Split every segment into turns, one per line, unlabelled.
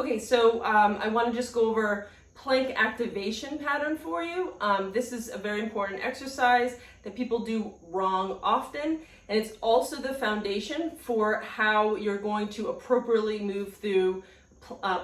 Okay, so I want to just go over plank activation pattern for you. This is a very important exercise that people do wrong often, and it's also the foundation for how you're going to appropriately move through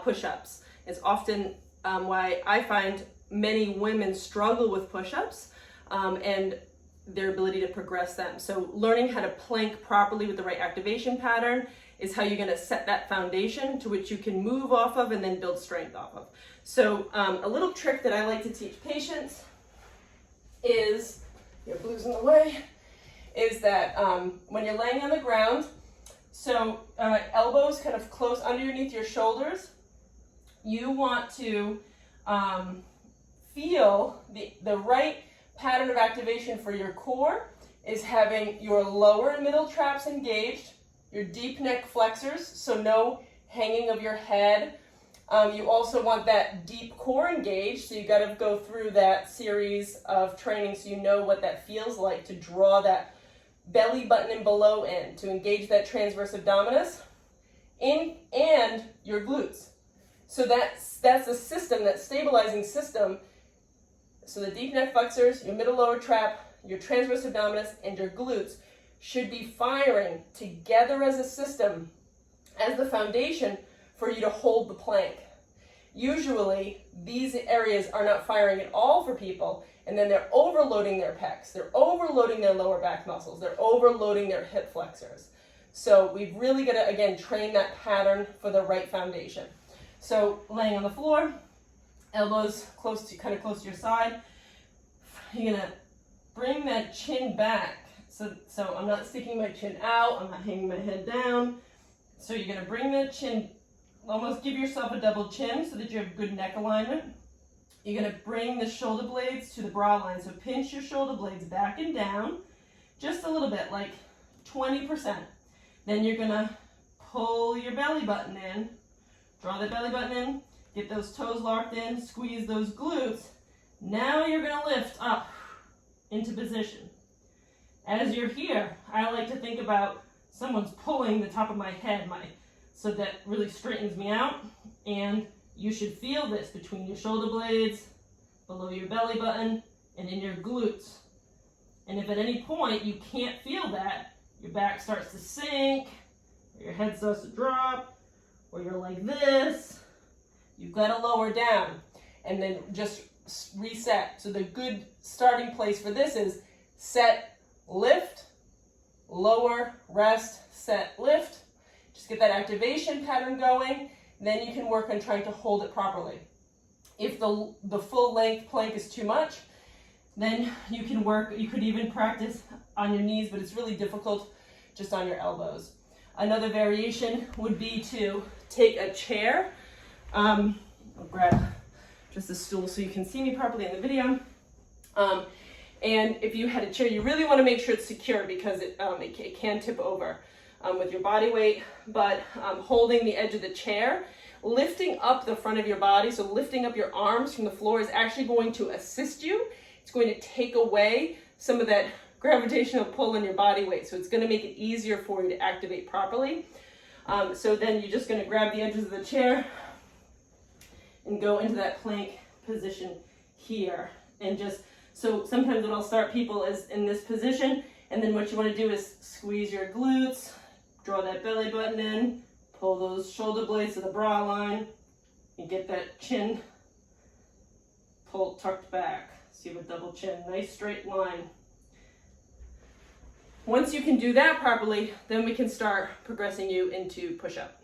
push-ups. It's often why I find many women struggle with push-ups and their ability to progress them. So learning how to plank properly with the right activation pattern is how you're going to set that foundation to which you can move off of and then build strength off of. So a little trick that I like to teach patients is, your blue's in the way, is that when you're laying on the ground, so elbows kind of close underneath your shoulders, you want to feel the right pattern of activation for your core is having your lower and middle traps engaged, your deep neck flexors, so no hanging of your head. You also want that deep core engaged, so you got to go through that series of training so you know what that feels like to draw that belly button and below in, to engage that transverse abdominis in and your glutes. So that's a system, that stabilizing system. So the deep neck flexors, your middle lower trap, your transverse abdominis, and your glutes should be firing together as a system, as the foundation for you to hold the plank. Usually, these areas are not firing at all for people, and then they're overloading their pecs, they're overloading their lower back muscles, they're overloading their hip flexors. So we've really got to, again, train that pattern for the right foundation. So laying on the floor, elbows close to your side. You're gonna bring that chin back. So I'm not sticking my chin out, I'm not hanging my head down. So you're gonna bring that chin, almost give yourself a double chin so that you have good neck alignment. You're gonna bring the shoulder blades to the bra line. So pinch your shoulder blades back and down, just a little bit, like 20%. Then you're gonna pull your belly button in, draw the belly button in, get those toes locked in, squeeze those glutes. Now you're gonna lift up into position. As you're here, I like to think about someone's pulling the top of my head, so that really straightens me out. And you should feel this between your shoulder blades, below your belly button, and in your glutes. And if at any point you can't feel that, your back starts to sink, or your head starts to drop, or you're like this, you've got to lower down and then just reset. So the good starting place for this is set, lift, lower, rest, set, lift. Just get that activation pattern going. Then you can work on trying to hold it properly. If the full length plank is too much, then you could even practice on your knees, but it's really difficult just on your elbows. Another variation would be to take a chair. I'll grab just a stool so you can see me properly in the video. And if you had a chair, you really want to make sure it's secure because it can tip over with your body weight, but holding the edge of the chair, lifting up the front of your body, so lifting up your arms from the floor is actually going to assist you. It's going to take away some of that gravitational pull in your body weight, so it's going to make it easier for you to activate properly. So then you're just going to grab the edges of the chair and go into that plank position here. And just, so sometimes what I'll start people is in this position, and then what you want to do is squeeze your glutes, draw that belly button in, pull those shoulder blades to the bra line, and get that chin pulled, tucked back. So you have a double chin, nice straight line. Once you can do that properly, then we can start progressing you into push-up.